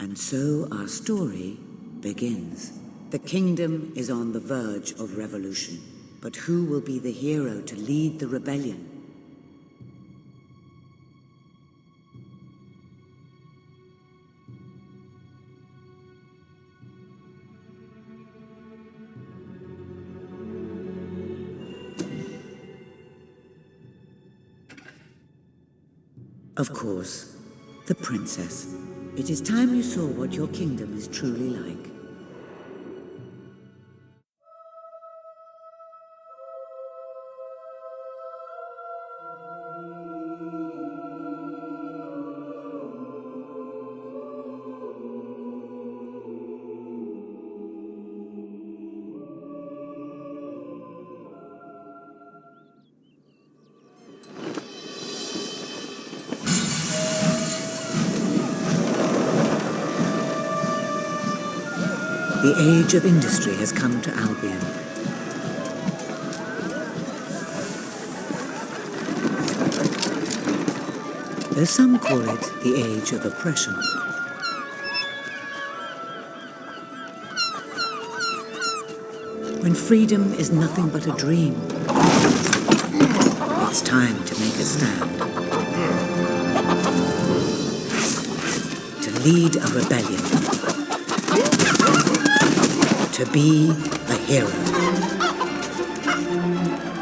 And so our story begins. The kingdom is on the verge of revolution, but who will be the hero to lead the rebellion? Of course, the princess. It is time you saw what your kingdom is truly like. The age of industry has come to Albion. Though some call it the age of oppression. When freedom is nothing but a dream, it's time to make a stand. To lead a rebellion. To be a hero.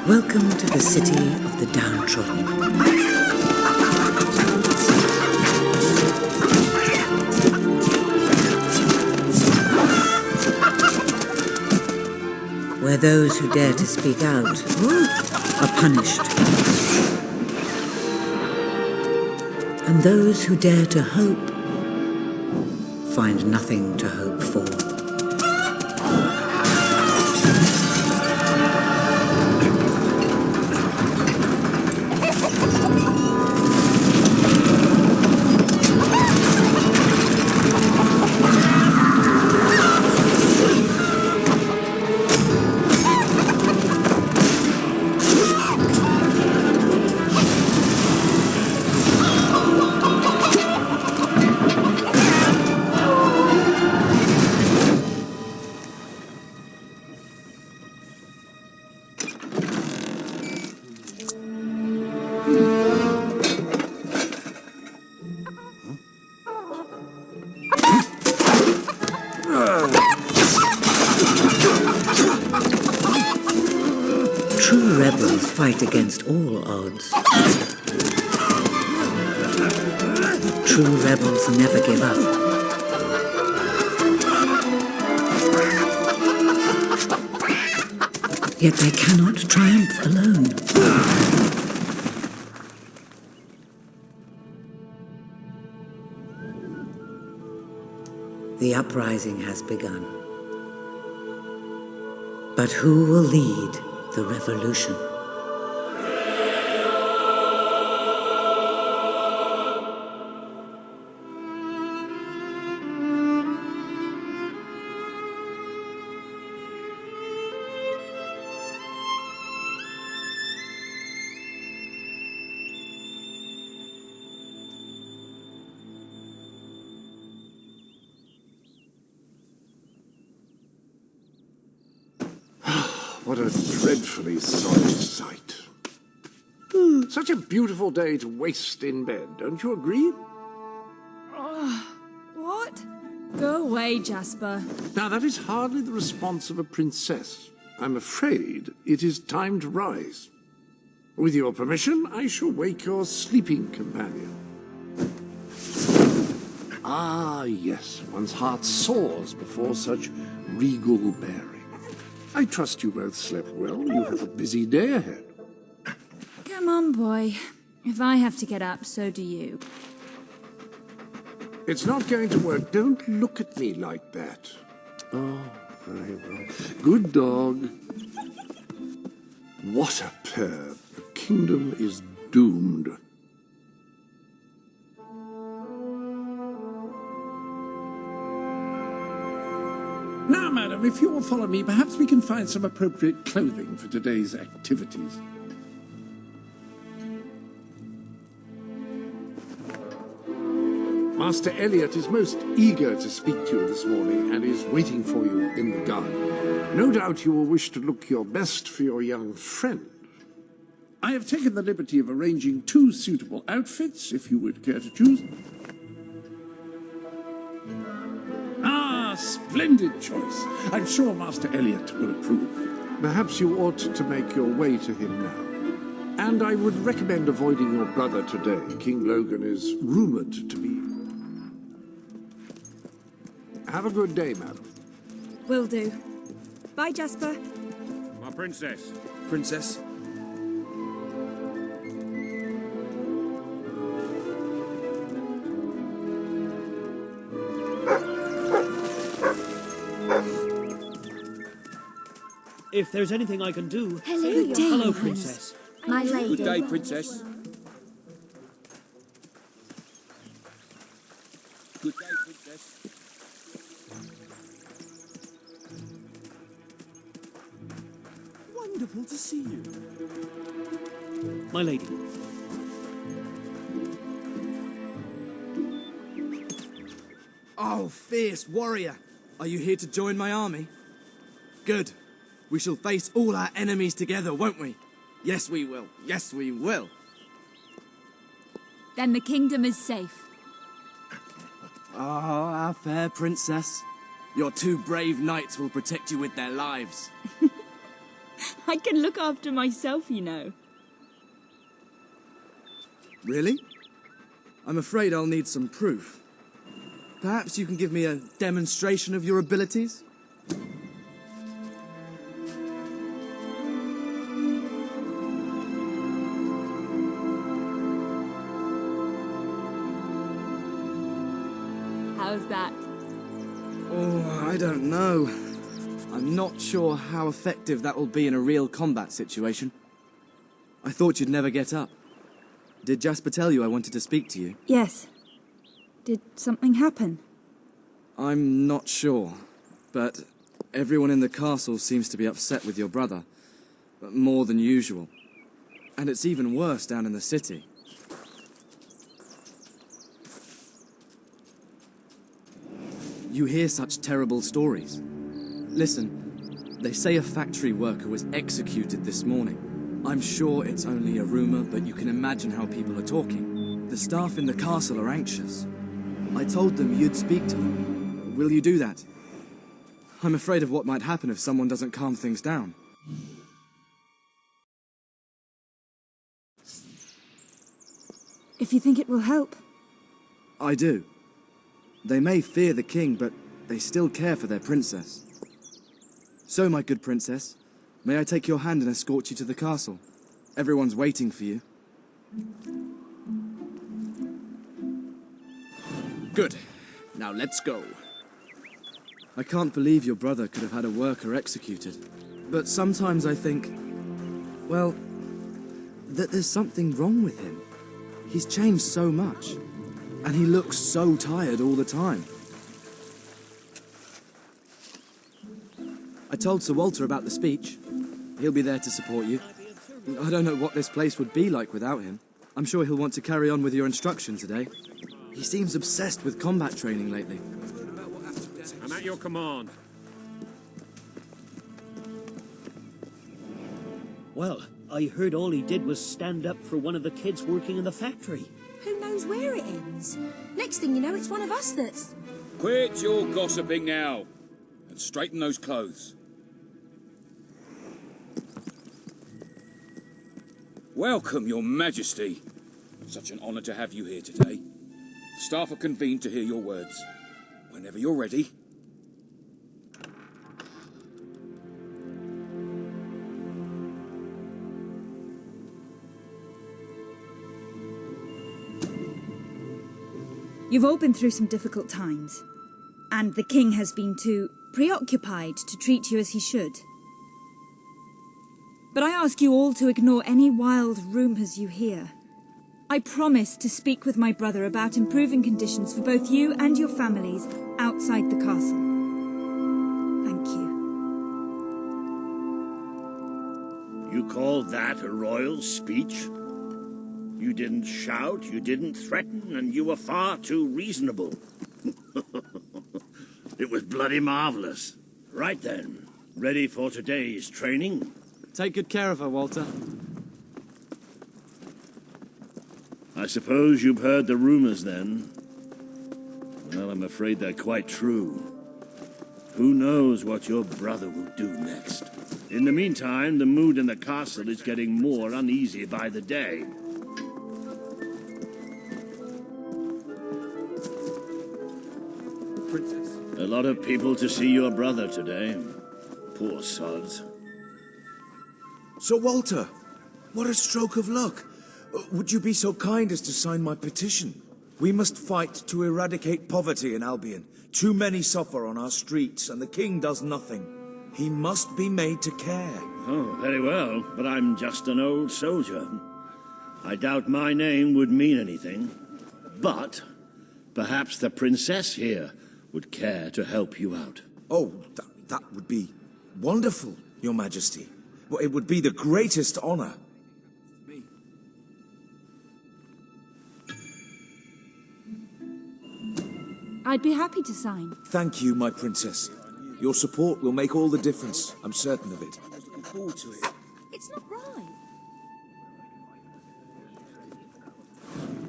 Welcome to the city of the downtrodden. Where those who dare to speak out are punished. And those who dare to hope find nothing to hope for. True rebels fight against all odds. True rebels never give up. Yet they cannot triumph alone. The uprising has begun. But who will lead the revolution? What a dreadfully sorry sight. Such a beautiful day to waste in bed, don't you agree? What? Go away, Jasper. Now, that is hardly the response of a princess. I'm afraid it is time to rise. With your permission, I shall wake your sleeping companion. Ah, yes, one's heart soars before such regal bearing. I trust you both slept well. You have a busy day ahead. Come on, boy. If I have to get up, so do you. It's not going to work. Don't look at me like that. Oh, very well. Good dog. What a pair. The kingdom is doomed. Now, madam, if you will follow me, perhaps we can find some appropriate clothing for today's activities. Master Elliot is most eager to speak to you this morning and is waiting for you in the garden. No doubt you will wish to look your best for your young friend. I have taken the liberty of arranging 2 suitable outfits, if you would care to choose. Ah, splendid choice. I'm sure Master Elliot will approve. Perhaps you ought to make your way to him now. And I would recommend avoiding your brother today. King Logan is rumored to be... Have a good day, madam. Will do. Bye, Jasper. My princess. Princess? If there's anything I can do... Hello, Hello, princess. my lady. Good day, princess. Good day, princess. Wonderful to see you. My lady. Oh, fierce warrior! Are you here to join my army? Good. We shall face all our enemies together, won't we? Yes, we will. Yes, we will. Then the kingdom is safe. Ah, our fair princess. Your 2 brave knights will protect you with their lives. I can look after myself, you know. Really? I'm afraid I'll need some proof. Perhaps you can give me a demonstration of your abilities? How's that? Oh, I don't know. I'm not sure how effective that will be in a real combat situation. I thought you'd never get up. Did Jasper tell you I wanted to speak to you? Yes. Did something happen? I'm not sure, but everyone in the castle seems to be upset with your brother. More than usual. And it's even worse down in the city. You hear such terrible stories. Listen, they say a factory worker was executed this morning. I'm sure it's only a rumor, but you can imagine how people are talking. The staff in the castle are anxious. I told them you'd speak to them. Will you do that? I'm afraid of what might happen if someone doesn't calm things down. If you think it will help. I do. They may fear the king, but they still care for their princess. So, my good princess, may I take your hand and escort you to the castle? Everyone's waiting for you. Good. Now let's go. I can't believe your brother could have had a worker executed. But sometimes I think, well, that there's something wrong with him. He's changed so much. And he looks so tired all the time. I told Sir Walter about the speech. He'll be there to support you. I don't know what this place would be like without him. I'm sure he'll want to carry on with your instruction today. He seems obsessed with combat training lately. I'm at your command. Well, I heard all he did was stand up for one of the kids working in the factory. Who knows where it ends? Next thing you know, it's one of us that's... Quit your gossiping now and straighten those clothes. Welcome, Your Majesty. Such an honor to have you here today. Staff are convened to hear your words. Whenever you're ready. You've all been through some difficult times, and the king has been too preoccupied to treat you as he should. But I ask you all to ignore any wild rumours you hear. I promise to speak with my brother about improving conditions for both you and your families outside the castle. Thank you. You call that a royal speech? You didn't shout, you didn't threaten, and you were far too reasonable. It was bloody marvelous. Right then, ready for today's training? Take good care of her, Walter. I suppose you've heard the rumors then. Well, I'm afraid they're quite true. Who knows what your brother will do next? In the meantime, the mood in the castle is getting more uneasy by the day. Princess. A lot of people to see your brother today. Poor sods. Sir Walter, what a stroke of luck. Would you be so kind as to sign my petition? We must fight to eradicate poverty in Albion. Too many suffer on our streets, and the king does nothing. He must be made to care. Oh, very well, but I'm just an old soldier. I doubt my name would mean anything. But perhaps the princess here would care to help you out. Oh, that would be wonderful, Your Majesty. Well, it would be the greatest honor. I'd be happy to sign. Thank you, my princess. Your support will make all the difference. I'm certain of it. Looking forward to it. It's not right.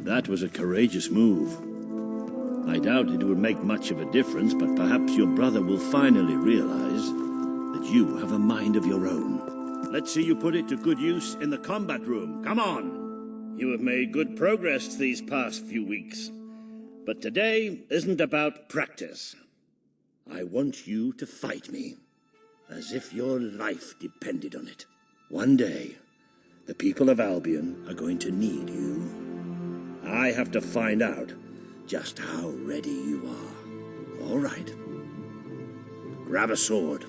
That was a courageous move. I doubt it would make much of a difference, but perhaps your brother will finally realize that you have a mind of your own. Let's see you put it to good use in the combat room. Come on! You have made good progress these past few weeks. But today isn't about practice. I want you to fight me, as if your life depended on it. One day, the people of Albion are going to need you. I have to find out just how ready you are. All right. Grab a sword.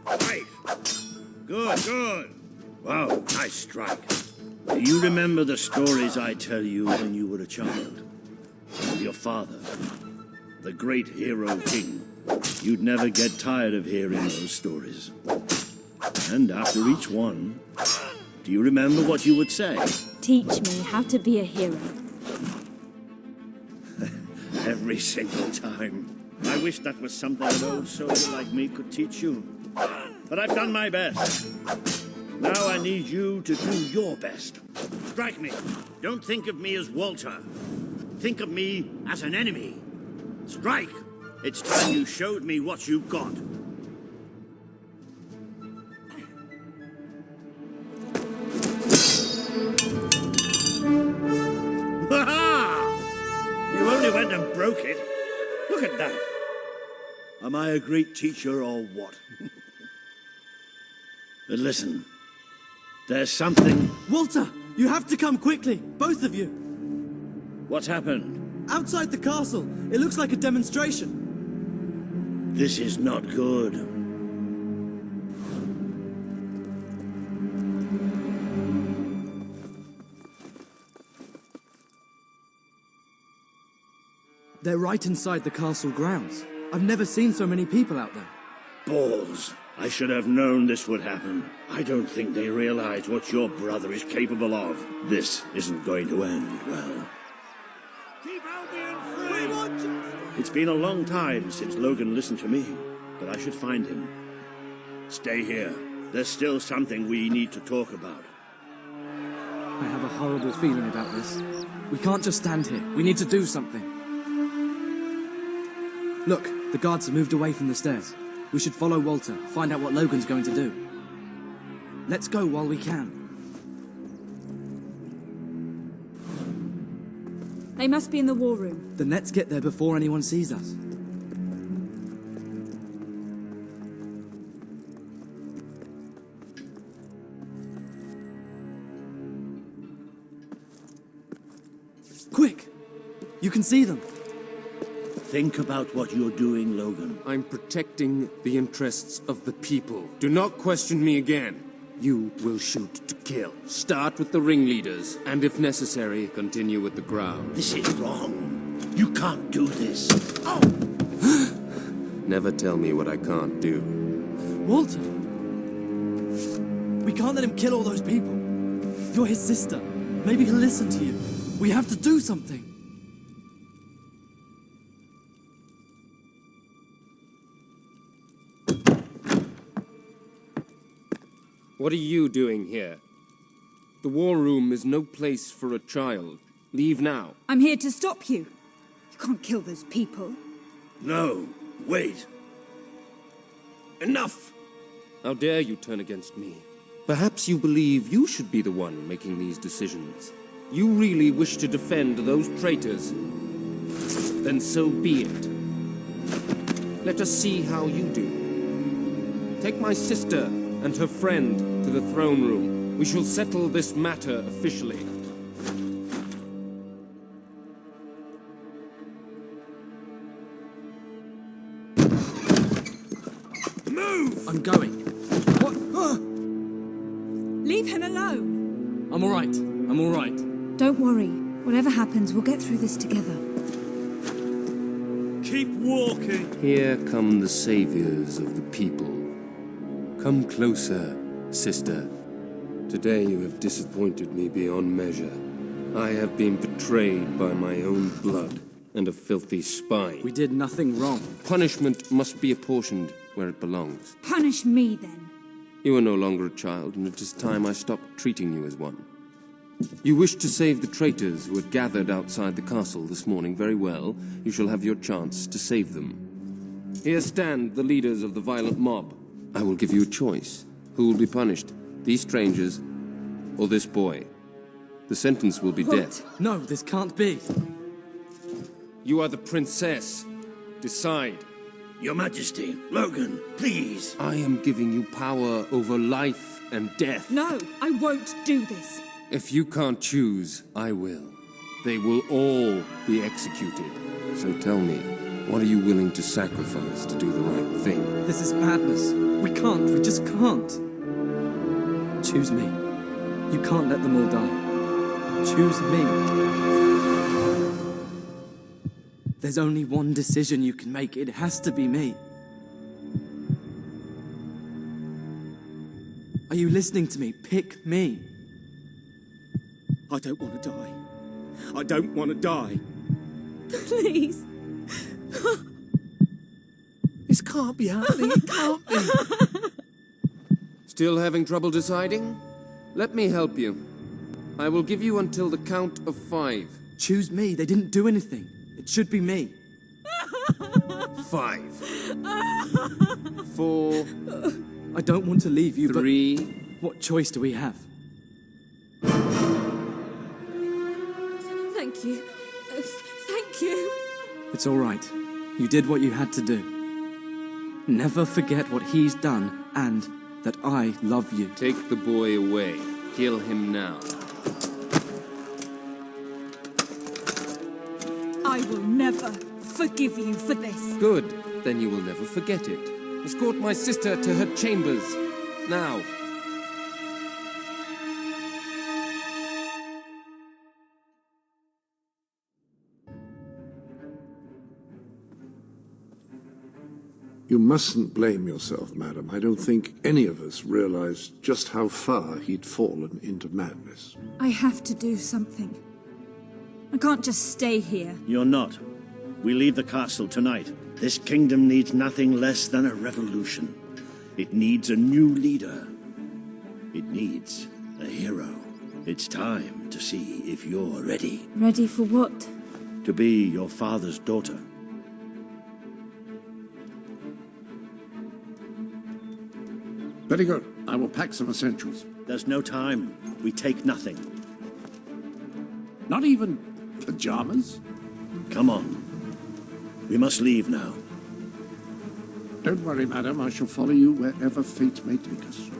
Right. Good, good. Wow, nice strike. Do you remember the stories I tell you when you were a child? Of your father, the great hero king. You'd never get tired of hearing those stories. And after each one, do you remember what you would say? Teach me how to be a hero. Every single time. I wish that was something an old soldier like me could teach you. But I've done my best. Now I need you to do your best. Strike me. Don't think of me as Walter. Think of me as an enemy. Strike! It's time you showed me what you've got. Ha-ha! You only went and broke it. Look at that. Am I a great teacher or what? But listen. There's something... Walter, you have to come quickly, both of you. What's happened? Outside the castle, it looks like a demonstration. This is not good. They're right inside the castle grounds. I've never seen so many people out there. Balls. I should have known this would happen. I don't think they realize what your brother is capable of. This isn't going to end well. Keep Albion free! We want justice! It's been a long time since Logan listened to me, but I should find him. Stay here. There's still something we need to talk about. I have a horrible feeling about this. We can't just stand here. We need to do something. Look, the guards have moved away from the stairs. We should follow Walter, find out what Logan's going to do. Let's go while we can. They must be in the war room. Then let's get there before anyone sees us. Quick! You can see them. Think about what you're doing, Logan. I'm protecting the interests of the people. Do not question me again. You will shoot to kill. Start with the ringleaders, and if necessary, continue with the crowd. This is wrong. You can't do this. Oh! Never tell me what I can't do. Walter, We can't let him kill all those people. You're his sister. Maybe he'll listen to you. We have to do something. What are you doing here? The war room is no place for a child. Leave now. I'm here to stop you. You can't kill those people. No, wait. Enough! How dare you turn against me? Perhaps you believe you should be the one making these decisions. You really wish to defend those traitors? Then so be it. Let us see how you do. Take my sister and her friend to the throne room. We shall settle this matter officially. Move! I'm going. What? Leave him alone. I'm all right. I'm all right. Don't worry. Whatever happens, we'll get through this together. Keep walking! Here come the saviors of the people. Come closer, sister. Today you have disappointed me beyond measure. I have been betrayed by my own blood and a filthy spy. We did nothing wrong. Punishment must be apportioned where it belongs. Punish me, then. You are no longer a child, and it is time I stopped treating you as one. You wish to save the traitors who had gathered outside the castle this morning. Very well. You shall have your chance to save them. Here stand the leaders of the violent mob. I will give you a choice. Who will be punished? These strangers or this boy? The sentence will be death. No, this can't be. You are the princess. Decide. Your Majesty, Logan, please. I am giving you power over life and death. No, I won't do this. If you can't choose, I will. They will all be executed. So tell me, what are you willing to sacrifice to do the right thing? This is madness. We can't. We just can't. Choose me. You can't let them all die. Choose me. There's only one decision you can make. It has to be me. Are you listening to me? Pick me. I don't want to die. I don't want to die. Please. This can't be happening. It can't be. Still having trouble deciding? Let me help you. I will give you until the count of 5. Choose me. They didn't do anything. It should be me. 5. 4. I don't want to leave you, 3. but what choice do we have? Thank you. Thank you. It's all right. You did what you had to do. Never forget what he's done and that I love you. Take the boy away. Kill him now. I will never forgive you for this. Good. Then you will never forget it. Escort my sister to her chambers. Now. You mustn't blame yourself, madam. I don't think any of us realized just how far he'd fallen into madness. I have to do something. I can't just stay here. You're not. We leave the castle tonight. This kingdom needs nothing less than a revolution. It needs a new leader. It needs a hero. It's time to see if you're ready. Ready for what? To be your father's daughter. Very good. I will pack some essentials. There's no time. We take nothing. Not even pajamas? Come on. We must leave now. Don't worry, madam. I shall follow you wherever fate may take us.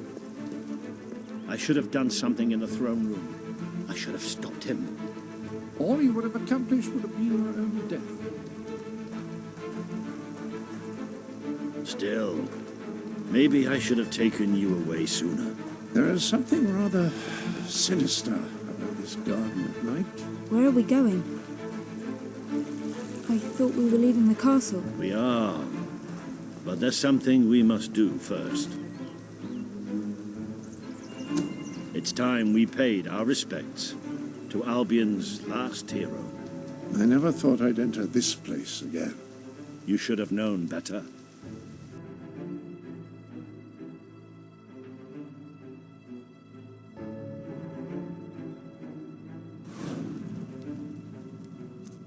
I should have done something in the throne room. I should have stopped him. All you would have accomplished would have been your own death. Still, maybe I should have taken you away sooner. There is something rather sinister about this garden at night. Where are we going? I thought we were leaving the castle. We are. But there's something we must do first. It's time we paid our respects to Albion's last hero. I never thought I'd enter this place again. You should have known better.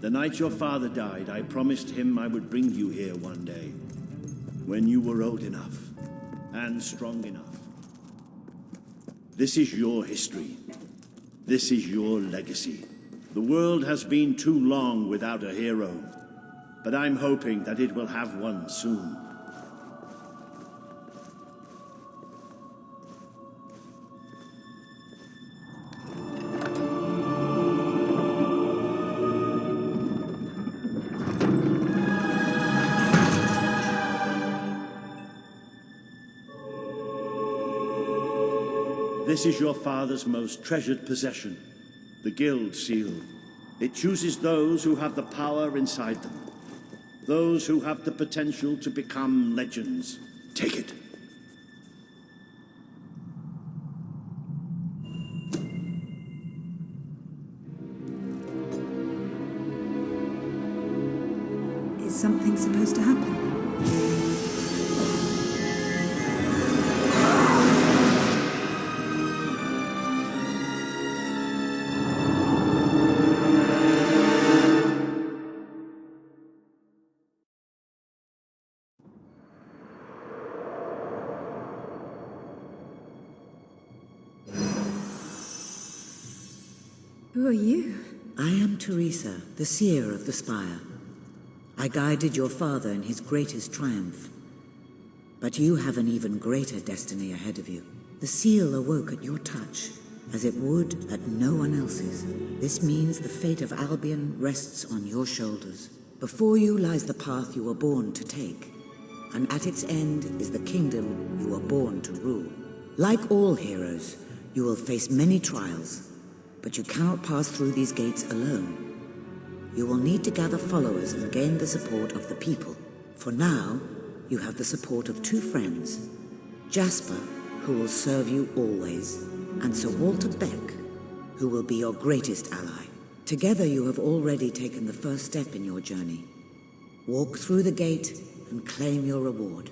The night your father died, I promised him I would bring you here one day, when you were old enough and strong enough. This is your history. This is your legacy. The world has been too long without a hero, but I'm hoping that it will have one soon. This is your father's most treasured possession, the Guild Seal. It chooses those who have the power inside them, those who have the potential to become legends. Take it. Is something supposed to happen? Who are you? I am Teresa, the seer of the spire. I guided your father in his greatest triumph. But you have an even greater destiny ahead of you. The seal awoke at your touch, as it would at no one else's. This means the fate of Albion rests on your shoulders. Before you lies the path you were born to take, and at its end is the kingdom you were born to rule. Like all heroes, you will face many trials, but you cannot pass through these gates alone. You will need to gather followers and gain the support of the people. For now, you have the support of two friends, Jasper, who will serve you always, and Sir Walter Beck, who will be your greatest ally. Together you have already taken the first step in your journey. Walk through the gate and claim your reward.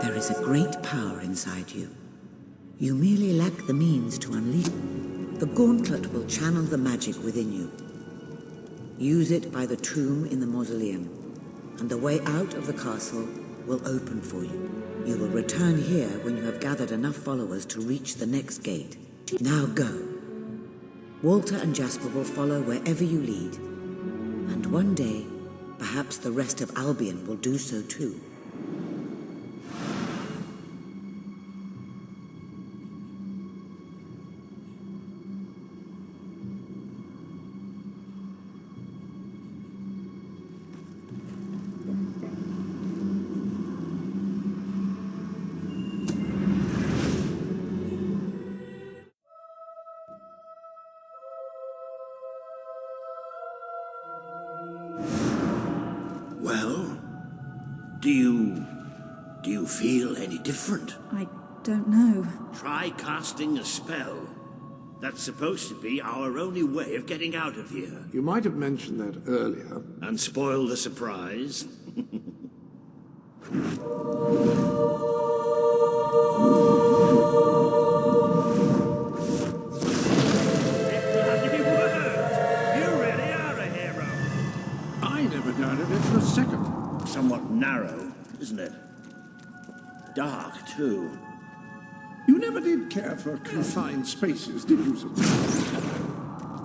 There is a great power inside you. You merely lack the means to unleash it. The gauntlet will channel the magic within you. Use it by the tomb in the mausoleum, and the way out of the castle will open for you. You will return here when you have gathered enough followers to reach the next gate. Now go. Walter and Jasper will follow wherever you lead, and one day, perhaps the rest of Albion will do so too. Well, do you feel any different? I don't know. Try casting a spell. That's supposed to be our only way of getting out of here. You might have mentioned that earlier. And spoil the surprise. Doubted it for a second. Somewhat narrow, isn't it? Dark, too. You never did care for confined spaces, did you, sir?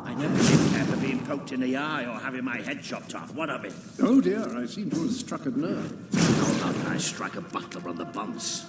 I never did care for being poked in the eye or having my head chopped off. What of it? Oh dear, I seem to have struck a nerve. How about I strike a butler on the bunce?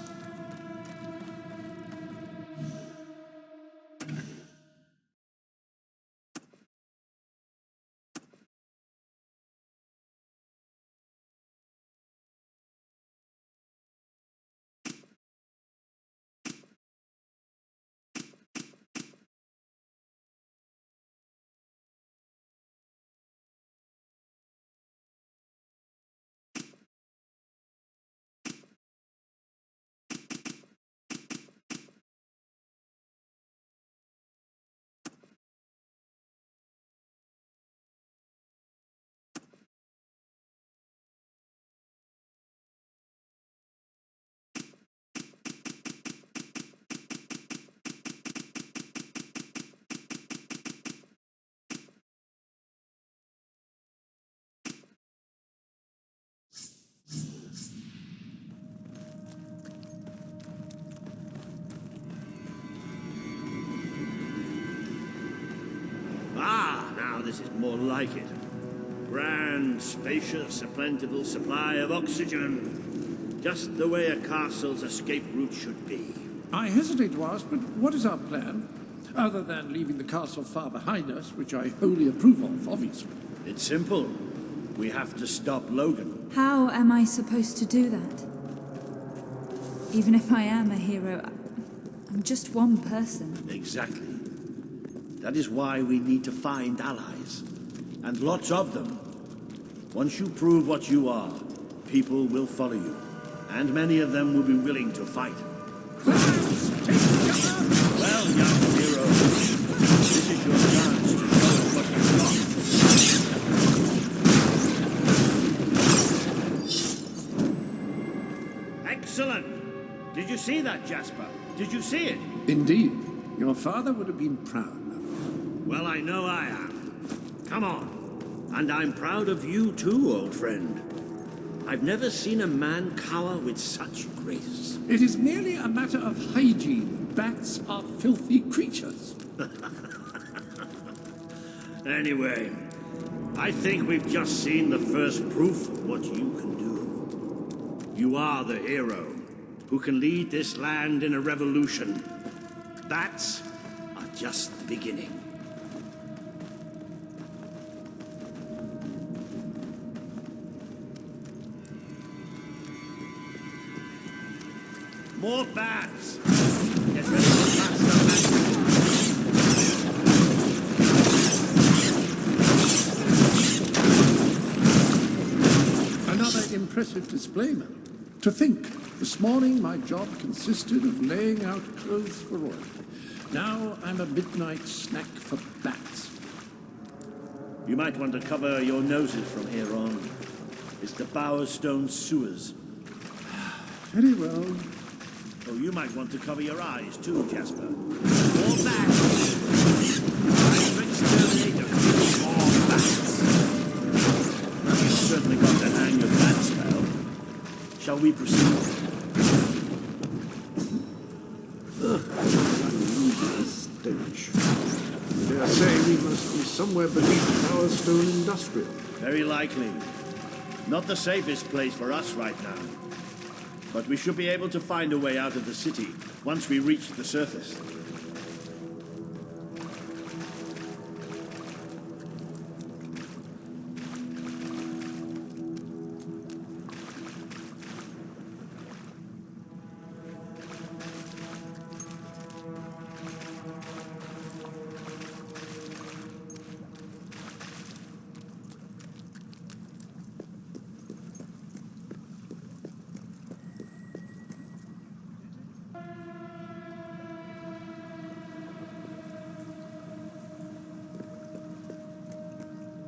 this is more like it. Grand, spacious, a plentiful supply of oxygen. Just the way a castle's escape route should be. I hesitate to ask, but what is our plan? Other than leaving the castle far behind us, which I wholly approve of, obviously. It's simple. We have to stop Logan. How am I supposed to do that? Even if I am a hero, I'm just one person. Exactly. That is why we need to find allies. And lots of them. Once you prove what you are, people will follow you. And many of them will be willing to fight. Well, young hero, this is your chance to show us what you've got. Excellent! Did you see that, Jasper? Did you see it? Indeed. Your father would have been proud. Well, I know I am. Come on. And I'm proud of you too, old friend. I've never seen a man cower with such grace. It is merely a matter of hygiene. Bats are filthy creatures. Anyway, I think we've just seen the first proof of what you can do. You are the hero who can lead this land in a revolution. Bats are just the beginning. More bats! Get ready for faster Another impressive display, madam. To think, this morning my job consisted of laying out clothes for royalty. Now I'm a midnight snack for bats. You might want to cover your noses from here on. It's the Bowerstone sewers. Very well. Oh, you might want to cover your eyes too, Jasper. More bats! I'm to exterminate a few more bats. You've certainly got the hang of that spell. Shall we proceed? Stench. I dare say we must be somewhere beneath Bowerstone Industrial. Very likely. Not the safest place for us right now. But we should be able to find a way out of the city once we reach the surface.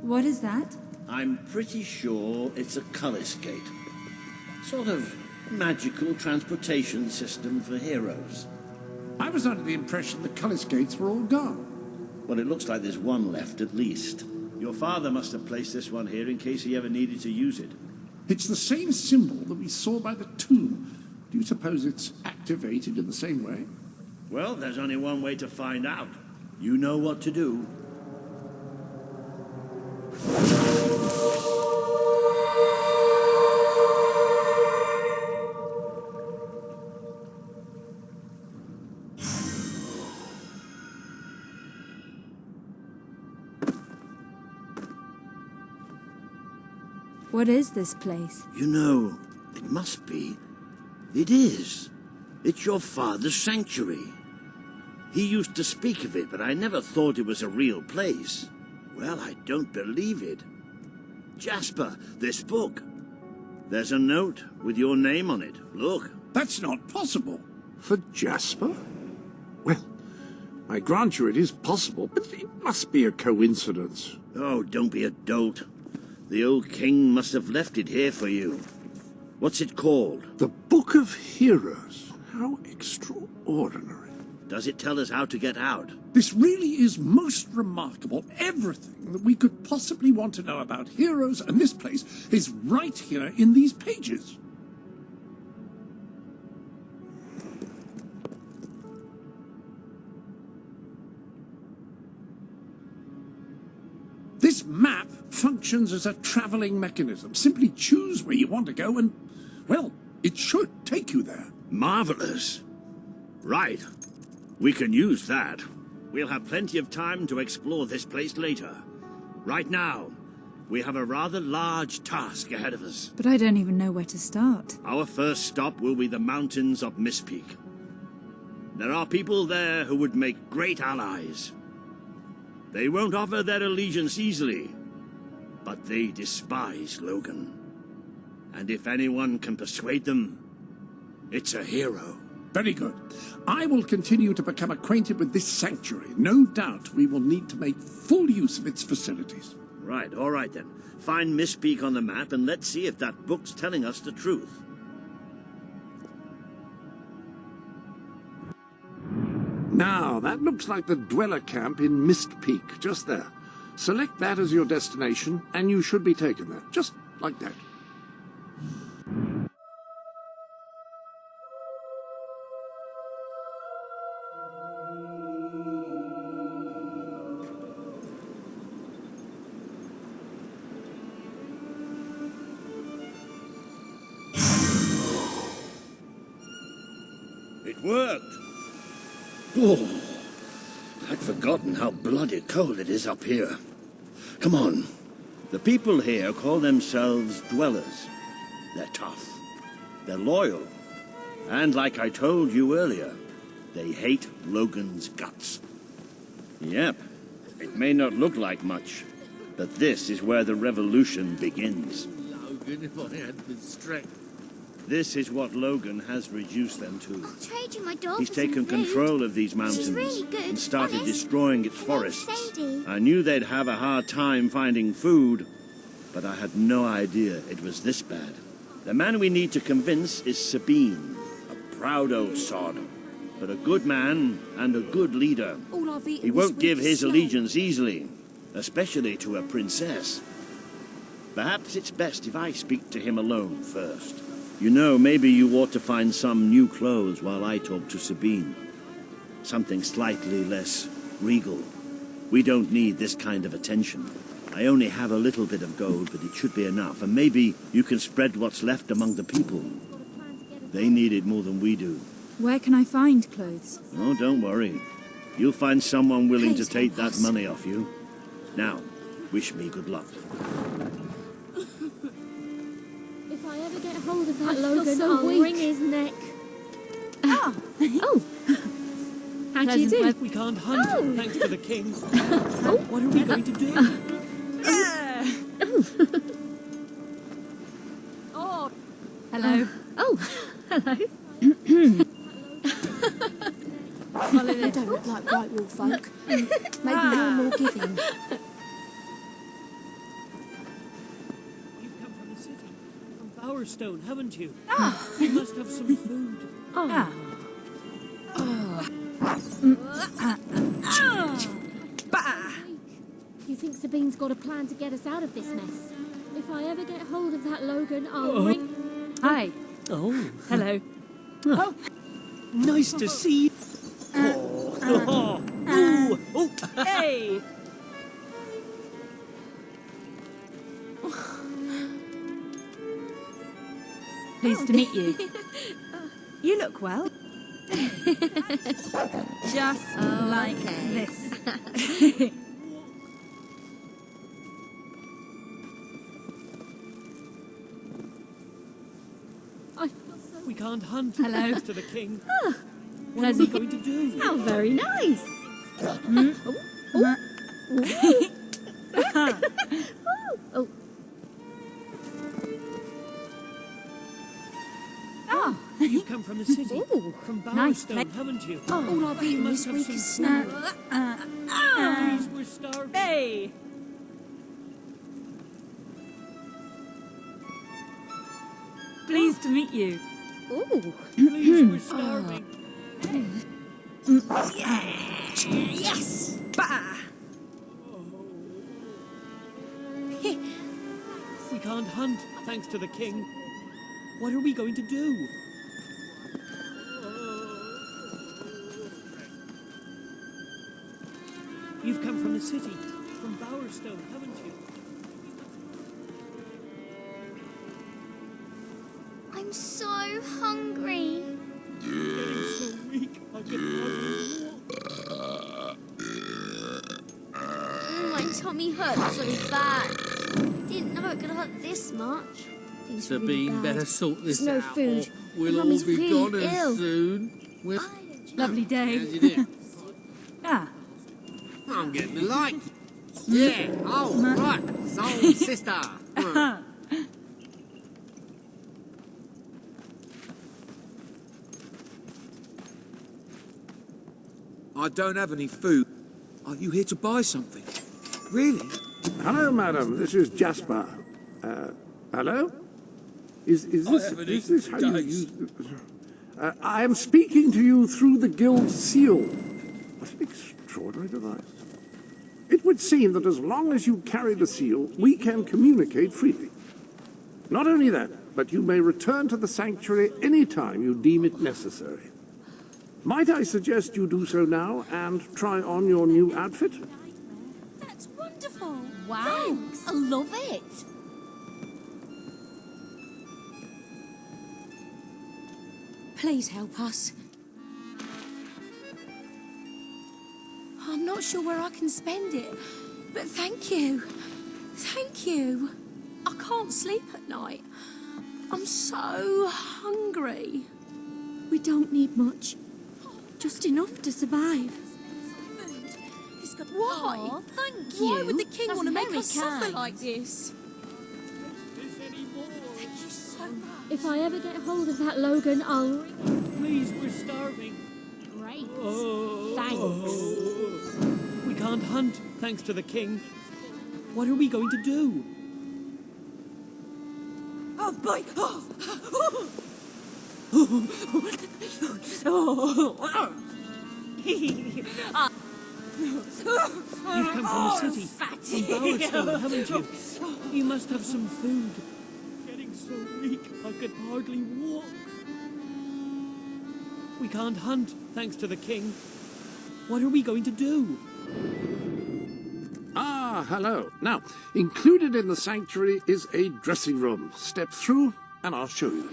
What is that? I'm pretty sure it's a cullis gate. Sort of magical transportation system for heroes. I was under the impression the Cullis gates were all gone. Well, it looks like there's one left at least. Your father must have placed this one here in case he ever needed to use it. It's the same symbol that we saw by the tomb. Do you suppose it's activated in the same way? Well, there's only one way to find out. You know what to do. What is this place? You know, it must be. It is. It's your father's sanctuary. He used to speak of it, but I never thought it was a real place. Well, I don't believe it. Jasper, this book. There's a note with your name on it. Look. That's not possible. For Jasper? Well, I grant you it is possible, but it must be a coincidence. Oh, don't be a dolt. The old king must have left it here for you. What's it called? The Book of Heroes. How extraordinary. Does it tell us how to get out? This really is most remarkable. Everything that we could possibly want to know about heroes and this place is right here in these pages. functions as a traveling mechanism. Simply choose where you want to go and, well, it should take you there. Marvelous. Right. We can use that. We'll have plenty of time to explore this place later. Right now, we have a rather large task ahead of us. But I don't even know where to start. Our first stop will be the mountains of Mistpeak. There are people there who would make great allies. They won't offer their allegiance easily, but they despise Logan. And if anyone can persuade them, it's a hero. Very good. I will continue to become acquainted with this sanctuary. No doubt we will need to make full use of its facilities. Right, all right then. Find Mistpeak on the map and let's see if that book's telling us the truth. Now, that looks like the dweller camp in Mistpeak, just there. Select that as your destination, and you should be taken there, just like that. It worked! Oh, I'd forgotten how bloody cold it is up here. Come on. The people here call themselves dwellers. They're tough. They're loyal. And like I told you earlier, they hate Logan's guts. Yep, it may not look like much, but this is where the revolution begins. Logan, if I had the strength. This is what Logan has reduced them to. I'll trade you my dog He's for some taken food. control of these mountains She's really good, and started honest. destroying its Her name's forests. Sadie. I knew they'd have a hard time finding food, but I had no idea it was this bad. The man we need to convince is Sabine, a proud old sod, but a good man and a good leader. All I've eaten He this won't week give is his snow. allegiance easily, especially to a princess. Perhaps it's best if I speak to him alone first. You know, maybe you ought to find some new clothes while I talk to Sabine. Something slightly less regal. We don't need this kind of attention. I only have a little bit of gold, but it should be enough. And maybe you can spread what's left among the people. They need it more than we do. Where can I find clothes? Oh, don't worry. You'll find someone willing to Please take help that us. money off you. Now, wish me good luck. If I ever get hold of that I feel Logan, so I'll weak. wring his neck. Oh. How do you do? We can't hunt, Oh. thanks to the king. What are we going to do? Oh. Hello. Oh, hello. They don't look like White Wolf folk. Maybe you're more giving. You've come from the city, from Bowerstone, haven't you? You must have some food. You think Sabine's got a plan to get us out of this mess? If I ever get hold of that Logan, I'll ring... Hi. Oh, Hello. nice to see you. Ooh. Oh, Hey. Pleased to meet you. You look well. Just like this. I feel so... we can't hunt, Hello. thanks to the king. What are we Pleasant. going to do? How very nice. Oh, Oh. You've come from the city, Ooh. from Nice Bowerstone, haven't you? All I've eaten must this have week some is food. snow. Please, we're starving. Hey. Pleased to meet you. ooh. Please, we're starving. Yes! Bah. We can't hunt, thanks to the king. What are we going to do? You've come from the city, from Bowerstone, haven't you? I'm so hungry. Getting so weak I can hardly walk. My tummy hurts so bad. Didn't know it could hurt this much. Things are really Sabine, bad. better sort this There's no out. food. Or we'll all Mummy's be really gone ill. soon. We'll... Lovely day. How's it in? Ah, I'm getting the light. Yeah. Oh, right. Soul sister. I don't have any food. Are you here to buy something? Really? Hello, madam. This is Jasper. Hello? Is this how you use... I am speaking to you through the guild seal. What an extraordinary device. It would seem that as long as you carry the seal, we can communicate freely. Not only that, but you may return to the sanctuary any time you deem it necessary. Might I suggest you do so now and try on your new outfit? That's wonderful. Wow. Thanks. I love it. Please help us. I'm not sure where I can spend it, but thank you. Thank you. I can't sleep at night. I'm so hungry. We don't need much. Just enough to survive. Why? Aw, thank you. Why would the king That's want to make very us suffer kind. like this? Is any more? Thank you so much. If I ever get hold of that Logan, I'll... Please, we're starving. Great. Oh. Thanks. We can't hunt, thanks to the king. What are we going to do? Oh boy! You've come from the city, fatty. from Bowerstone, haven't you? You must have some food. Getting so weak I could hardly walk. We can't hunt, thanks to the king. What are we going to do? Ah, hello. Now, included in the sanctuary is a dressing room. Step through and I'll show you.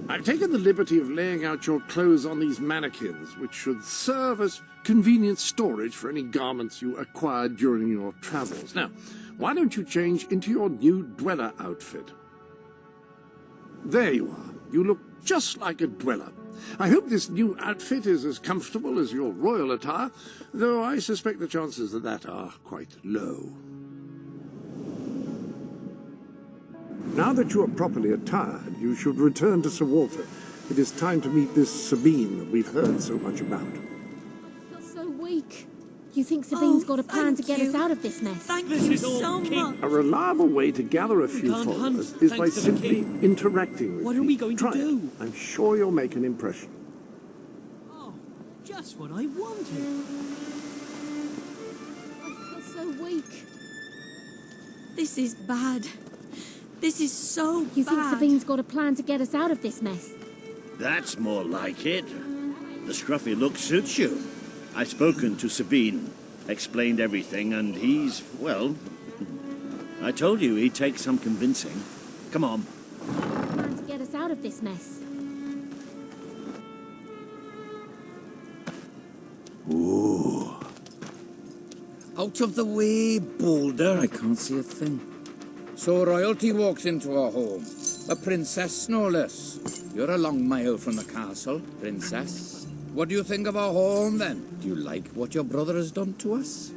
I've taken the liberty of laying out your clothes on these mannequins, which should serve as convenient storage for any garments you acquired during your travels. Now, why don't you change into your new dweller outfit? There you are. You look just like a dweller. I hope this new outfit is as comfortable as your royal attire, though I suspect the chances of that are quite low. Now that you are properly attired, you should return to Sir Walter. It is time to meet this Sabine that we've heard so much about. I feel so weak. You think Sabine's got a plan to get us out of this mess? Thank This you is all so king. much. A reliable way to gather a few can't followers hunt, is by thanks to the simply king. interacting with What are we people. going to Try it. do? I'm sure you'll make an impression. Oh, just what I wanted. I feel so weak. This is bad. This is so You think bad. Sabine's got a plan to get us out of this mess? That's more like it. The scruffy look suits you. I've spoken to Sabine, explained everything, and he's, well, I told you he'd take some convincing. Come on. Plan to get us out of this mess. Ooh. Out of the way, Boulder. I can't see a thing. So royalty walks into our home. A princess, no less. You're a long mile from the castle, princess. What do you think of our home, then? Do you like what your brother has done to us?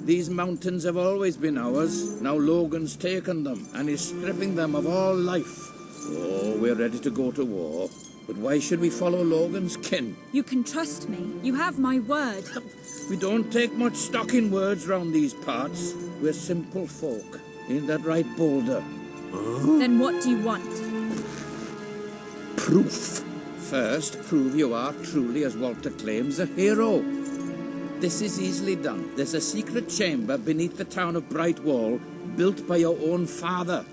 These mountains have always been ours. Now Logan's taken them, and is stripping them of all life. Oh, we're ready to go to war. But why should we follow Logan's kin? You can trust me. You have my word. We don't take much stock in words round these parts. We're simple folk. Ain't that right, Boulder? Then what do you want? Proof. First, prove you are truly, as Walter claims, a hero. This is easily done. There's a secret chamber beneath the town of Brightwall, built by your own father.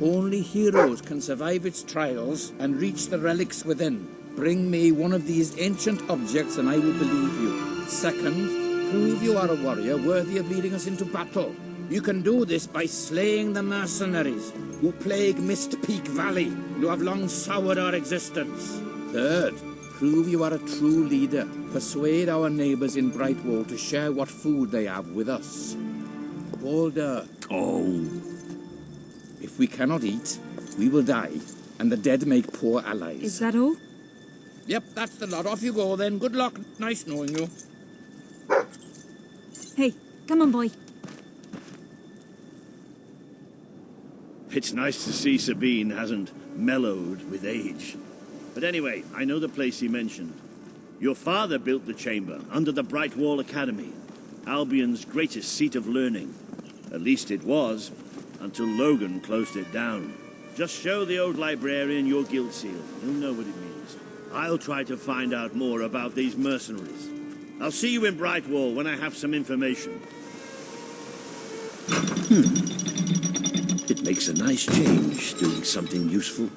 Only heroes can survive its trials and reach the relics within. Bring me one of these ancient objects and I will believe you. Second, prove you are a warrior worthy of leading us into battle. You can do this by slaying the mercenaries who plague Mist Peak Valley and who have long soured our existence. Third, prove you are a true leader. Persuade our neighbors in Brightwall to share what food they have with us. Bolder. Oh. If we cannot eat, we will die, and the dead make poor allies. Is that all? Yep, that's the lot. Off you go then. Good luck. Nice knowing you. Hey, come on, boy. It's nice to see Sabine hasn't mellowed with age. But anyway, I know the place he mentioned. Your father built the chamber under the Brightwall Academy, Albion's greatest seat of learning. At least it was, until Logan closed it down. Just show the old librarian your guild seal. He'll know what it means. I'll try to find out more about these mercenaries. I'll see you in Brightwall when I have some information. It makes a nice change, doing something useful.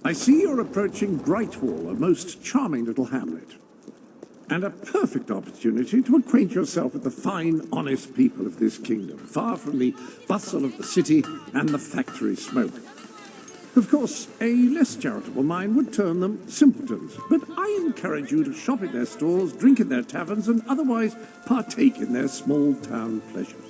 I see you're approaching Brightwall, a most charming little hamlet. And a perfect opportunity to acquaint yourself with the fine, honest people of this kingdom, far from the bustle of the city and the factory smoke. Of course, a less charitable mind would term them simpletons, but I encourage you to shop in their stores, drink in their taverns, and otherwise partake in their small-town pleasures.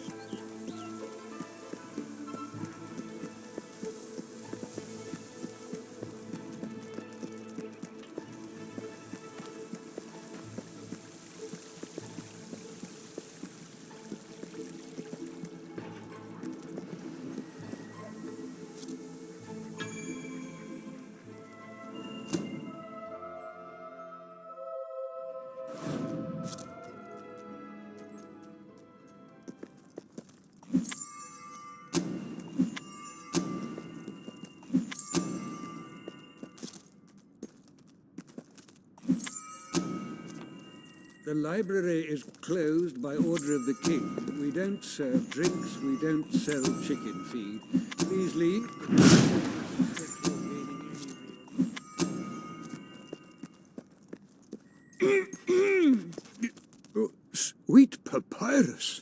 The library is closed by order of the king. We don't serve drinks, we don't sell chicken feed. Please leave. Oh, sweet papyrus.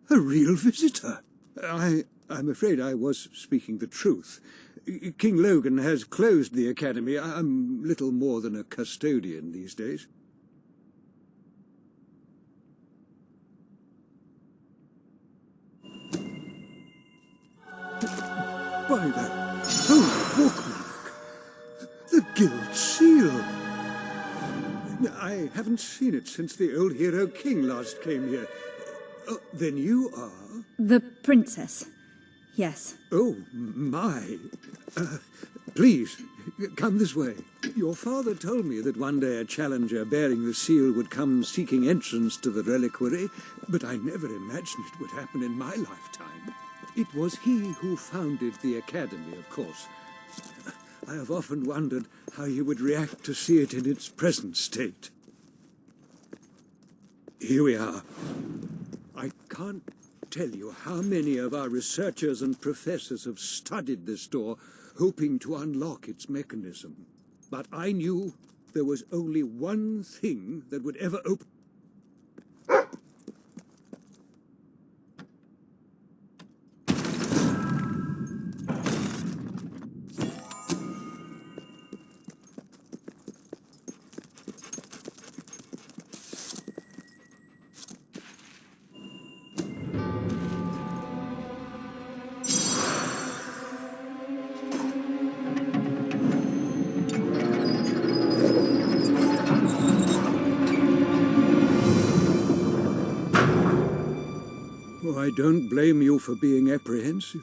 A real visitor. I'm afraid I was speaking the truth. King Logan has closed the academy. I'm little more than a custodian these days. By the holy bookmark! The Guild Seal! I haven't seen it since the old hero king last came here. Oh, then you are? The princess. Yes. Oh, my. Please, come this way. Your father told me that one day a challenger bearing the seal would come seeking entrance to the reliquary, but I never imagined it would happen in my lifetime. It was he who founded the academy, of course. I have often wondered how he would react to see it in its present state. Here we are. I can't tell you how many of our researchers and professors have studied this door, hoping to unlock its mechanism. But I knew there was only one thing that would ever open... Oh, I don't blame you for being apprehensive.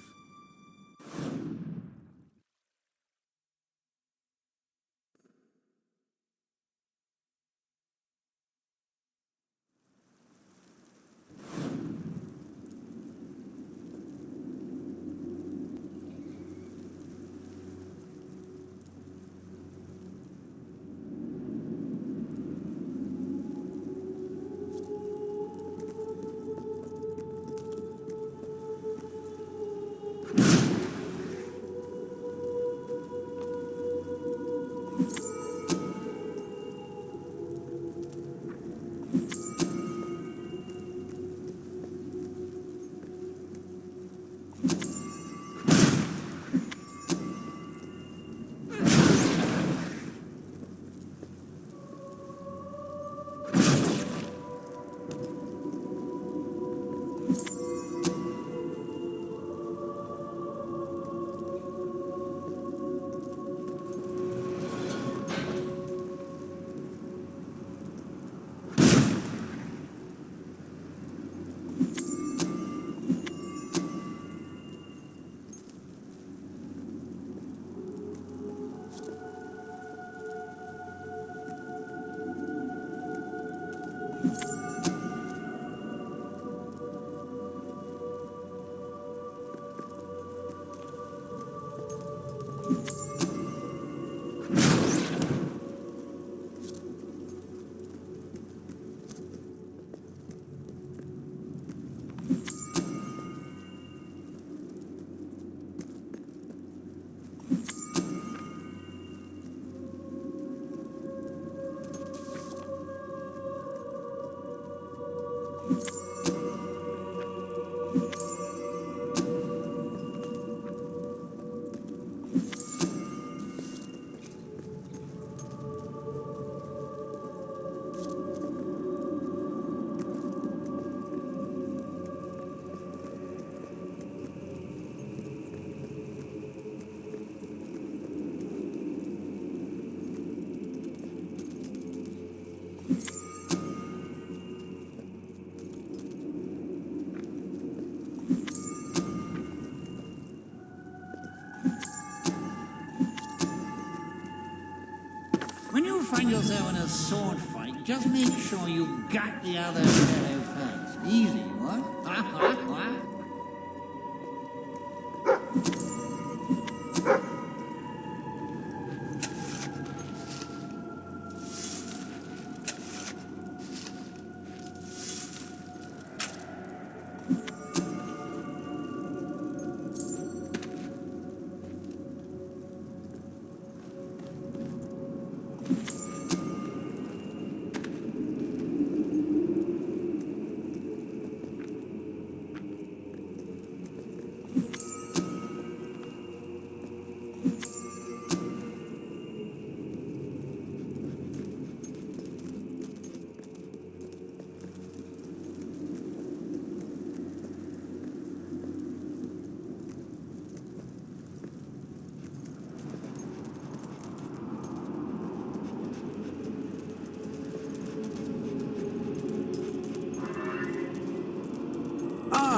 When you find yourself in a sword fight, just make sure you gut the other fellow first. Easy, what?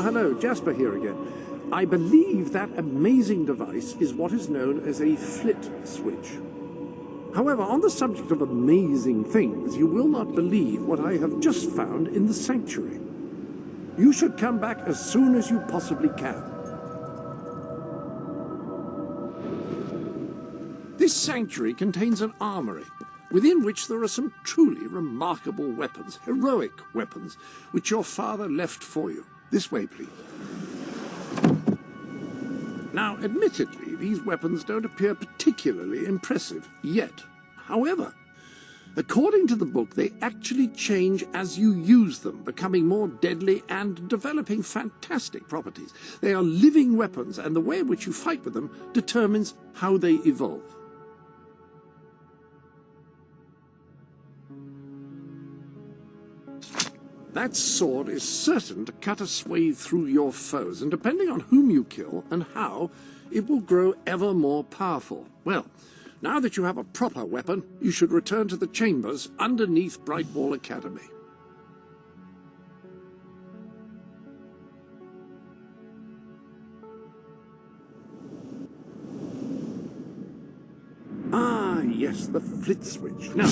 Hello, Jasper here again. I believe that amazing device is what is known as a flit switch. However, on the subject of amazing things, you will not believe what I have just found in the sanctuary. You should come back as soon as you possibly can. This sanctuary contains an armory, within which there are some truly remarkable weapons, heroic weapons, which your father left for you. This way, please. Now, admittedly, these weapons don't appear particularly impressive yet. However, according to the book, they actually change as you use them, becoming more deadly and developing fantastic properties. They are living weapons, and the way in which you fight with them determines how they evolve. That sword is certain to cut a swathe through your foes, and depending on whom you kill and how, it will grow ever more powerful. Well, now that you have a proper weapon, you should return to the chambers underneath Brightwall Academy. Ah, yes, the flit switch. Now,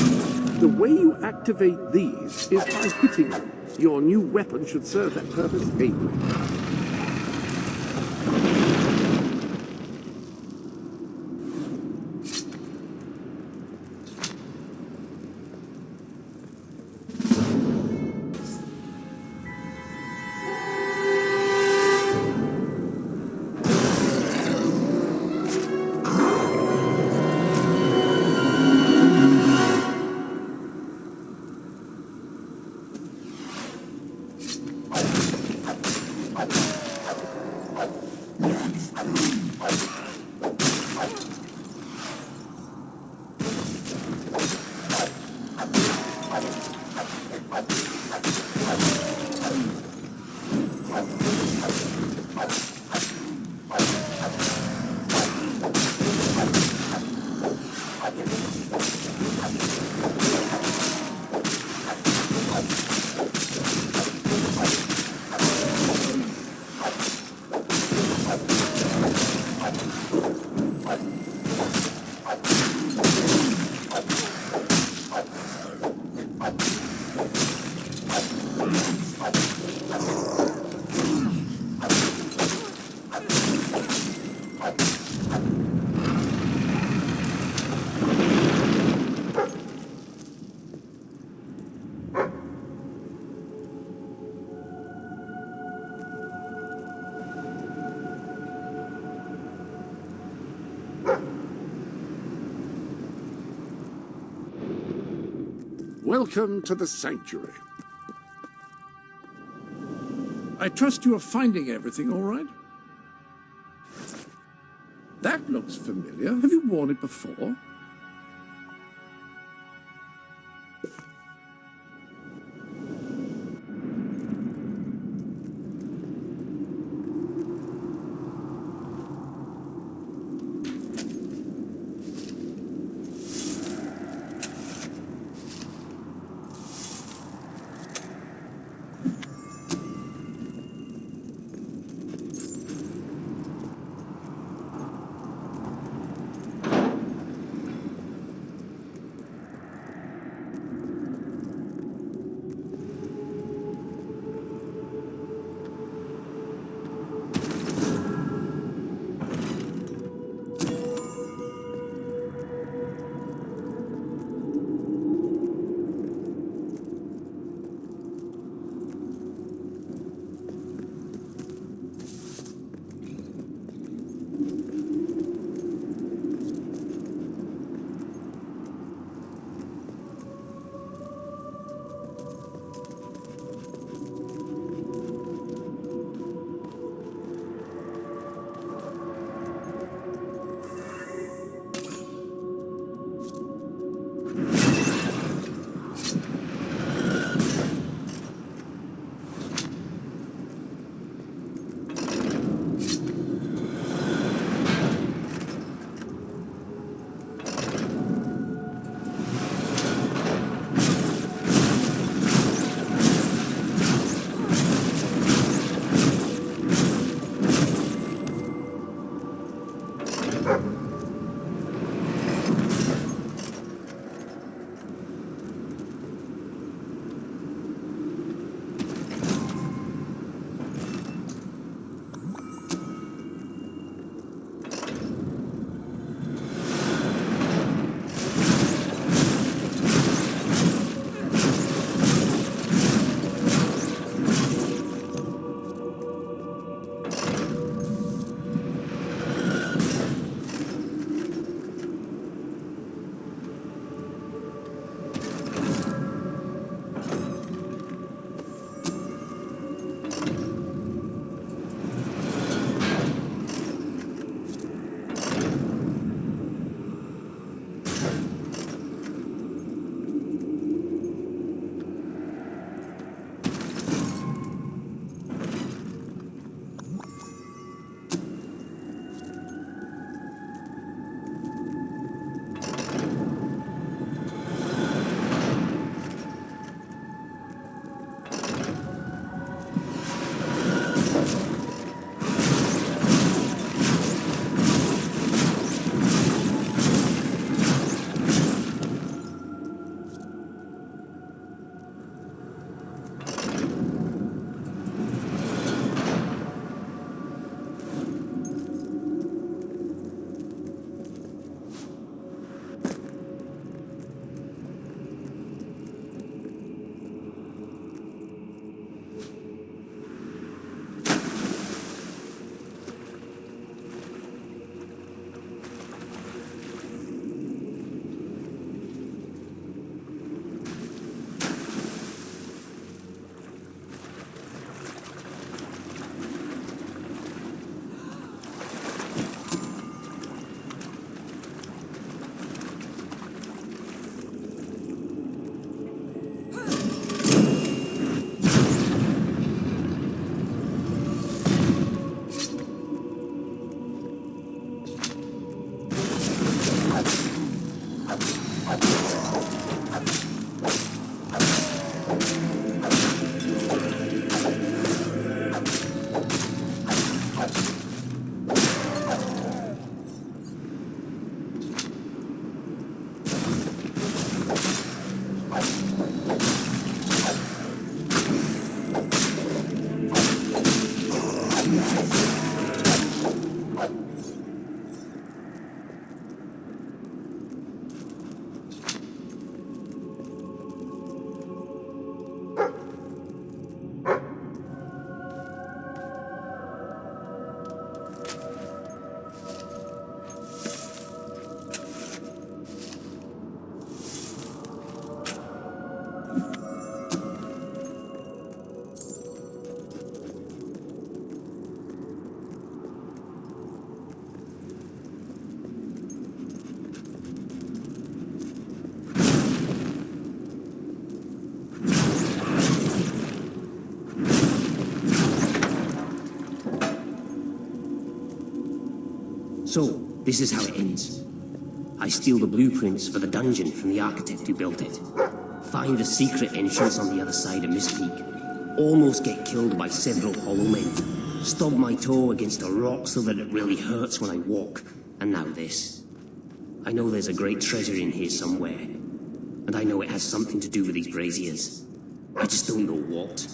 the way you activate these is by hitting them. Your new weapon should serve that purpose ably. Welcome to the sanctuary. I trust you are finding everything all right? That looks familiar. Have you worn it before? So, this is how it ends. I steal the blueprints for the dungeon from the architect who built it. Find the secret entrance on the other side of Mist Peak. Almost get killed by several hollow men. Stomp my toe against a rock so that it really hurts when I walk. And now this. I know there's a great treasure in here somewhere. And I know it has something to do with these braziers. I just don't know what.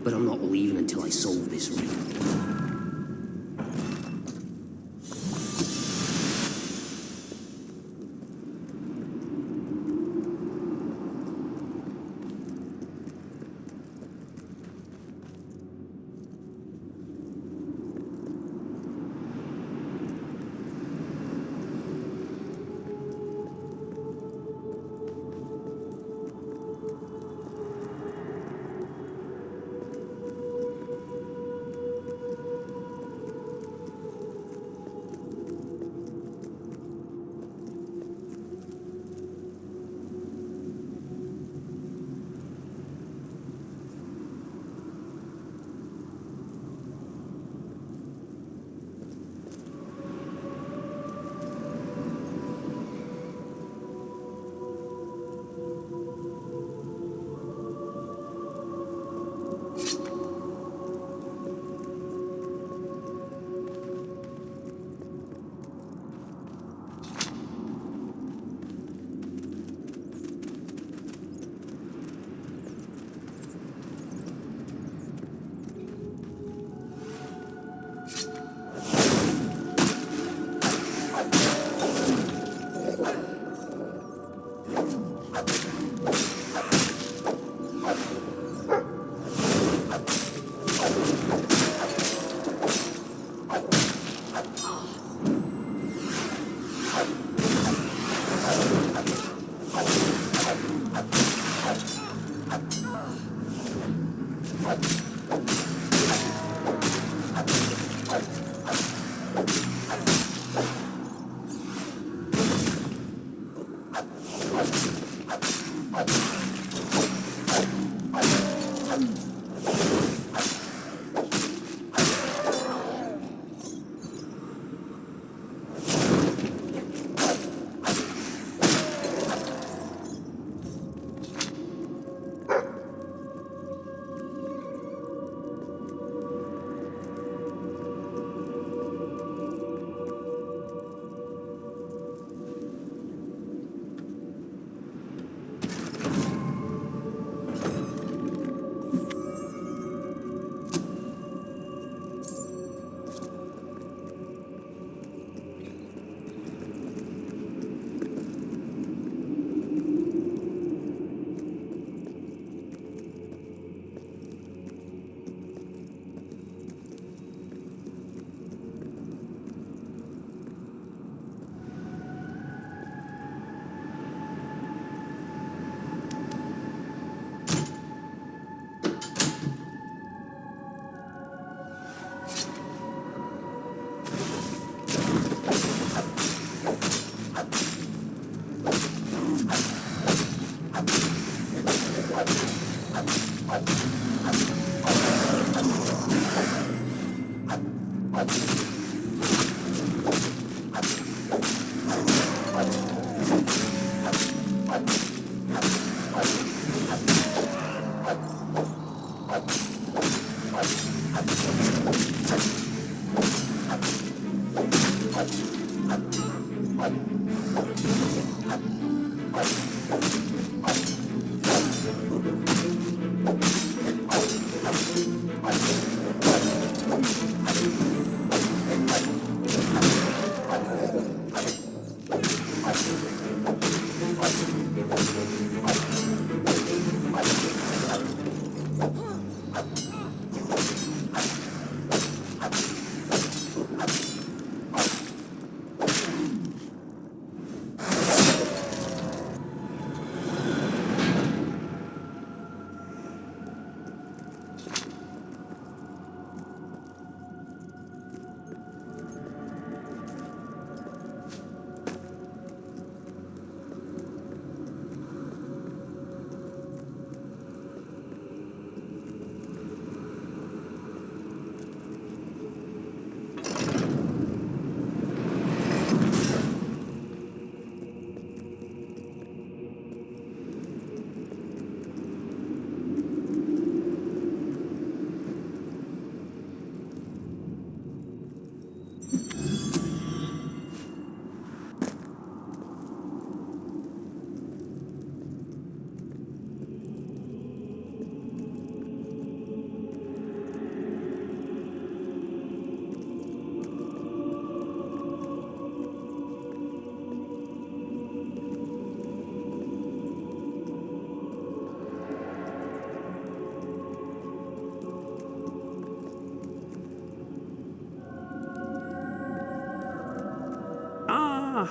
But I'm not leaving until I solve this riddle.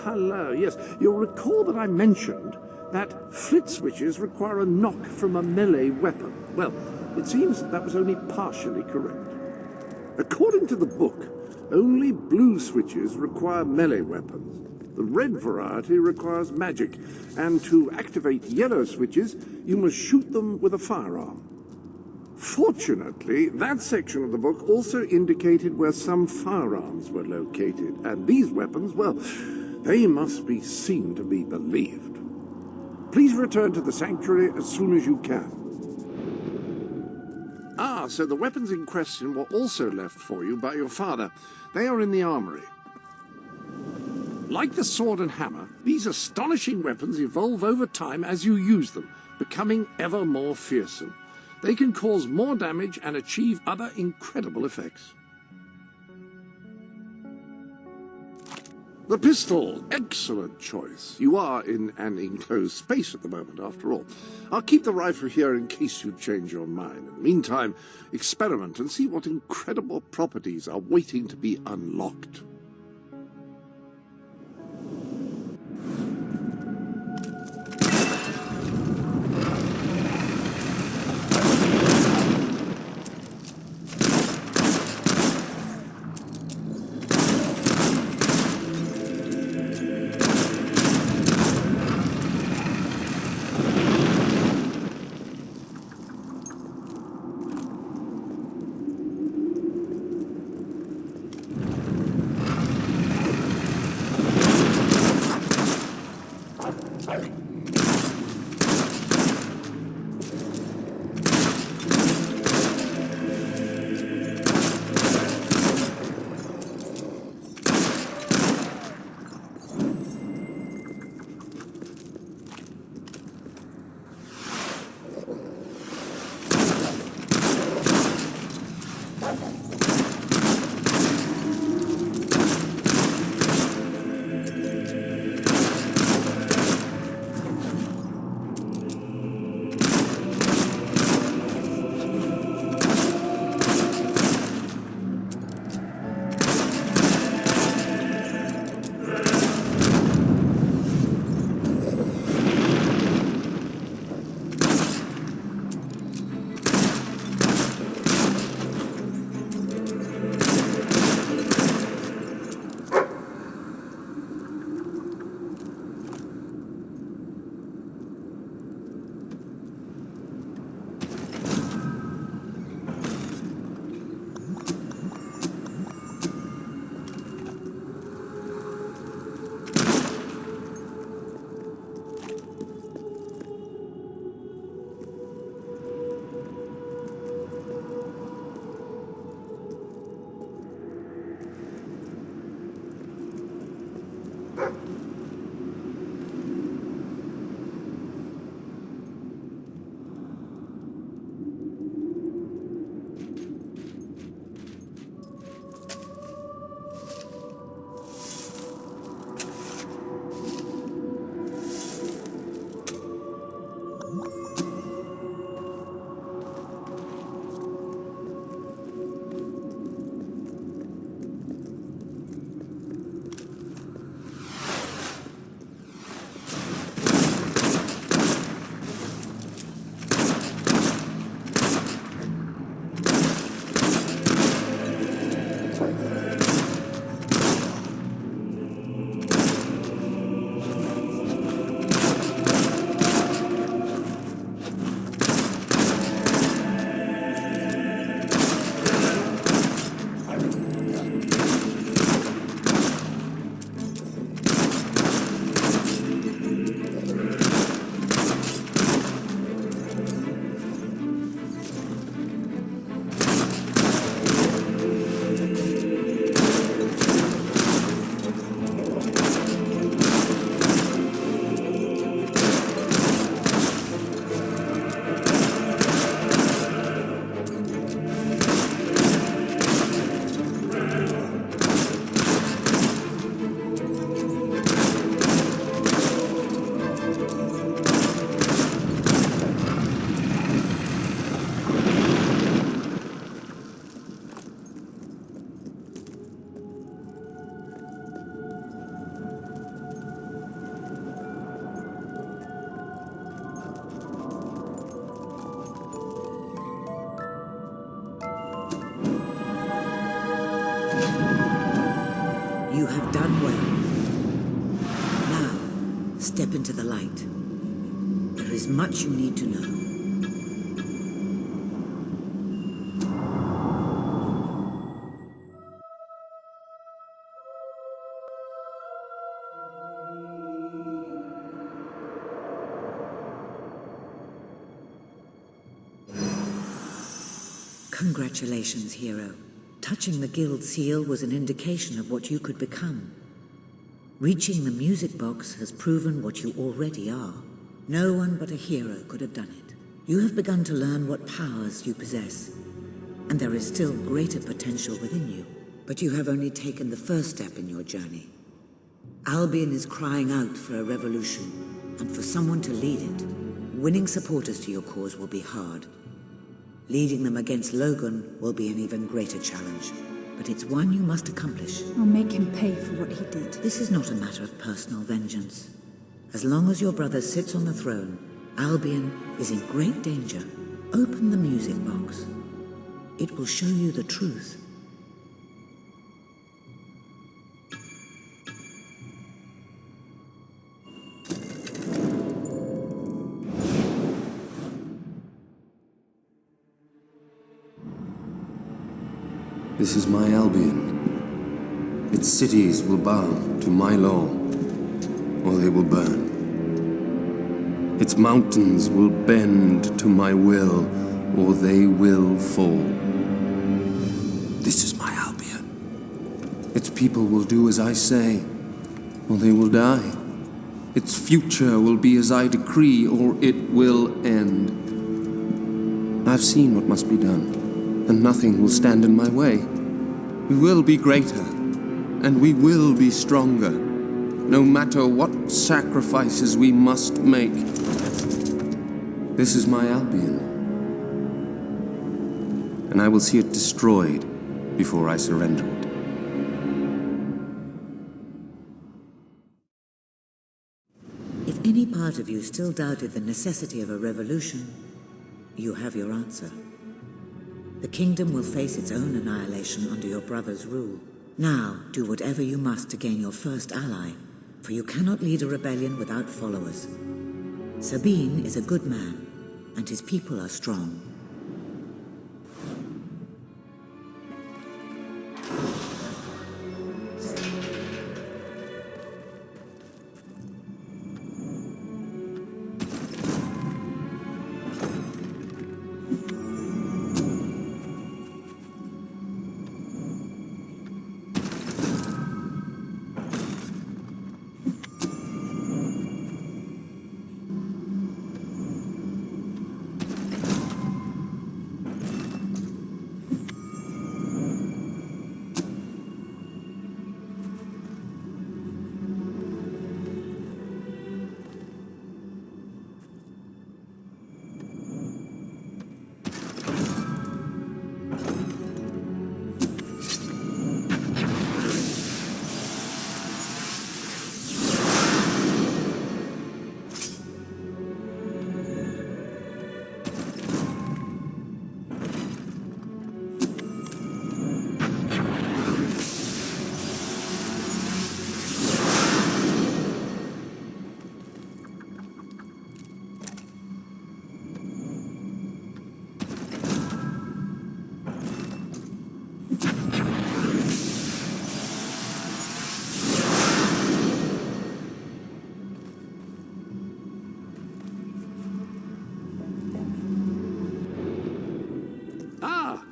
hello. Yes, you'll recall that I mentioned that flit switches require a knock from a melee weapon. Well, it seems that was only partially correct. According to the book, only blue switches require melee weapons. The red variety requires magic, and to activate yellow switches, you must shoot them with a firearm. Fortunately, that section of the book also indicated where some firearms were located, and these weapons, well, they must be seen to be believed. Please return to the sanctuary as soon as you can. Ah, so the weapons in question were also left for you by your father. They are in the armory. Like the sword and hammer, these astonishing weapons evolve over time as you use them, becoming ever more fearsome. They can cause more damage and achieve other incredible effects. The pistol, excellent choice. You are in an enclosed space at the moment, after all. I'll keep the rifle here in case you change your mind. In the meantime, experiment and see what incredible properties are waiting to be unlocked. have done well. Now, step into the light. There is much you need to know. Congratulations, hero. Touching the guild seal was an indication of what you could become. Reaching the music box has proven what you already are. No one but a hero could have done it. You have begun to learn what powers you possess, and there is still greater potential within you. But you have only taken the first step in your journey. Albion is crying out for a revolution, and for someone to lead it. Winning supporters to your cause will be hard. Leading them against Logan will be an even greater challenge, but it's one you must accomplish. I'll make him pay for what he did. This is not a matter of personal vengeance. As long as your brother sits on the throne, Albion is in great danger. Open the music box. It will show you the truth. This is my Albion. Its cities will bow to my law, or they will burn. Its mountains will bend to my will, or they will fall. This is my Albion. Its people will do as I say, or they will die. Its future will be as I decree, or it will end. I've seen what must be done, and nothing will stand in my way. We will be greater, and we will be stronger, no matter what sacrifices we must make. This is my Albion, and I will see it destroyed before I surrender it. If any part of you still doubted the necessity of a revolution, you have your answer. The kingdom will face its own annihilation under your brother's rule. Now, do whatever you must to gain your first ally, for you cannot lead a rebellion without followers. Sabine is a good man, and his people are strong.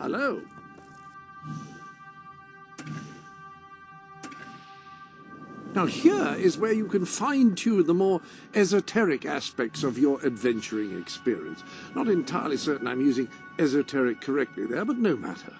Hello. Now here is where you can fine-tune the more esoteric aspects of your adventuring experience. Not entirely certain I'm using esoteric correctly there, but no matter.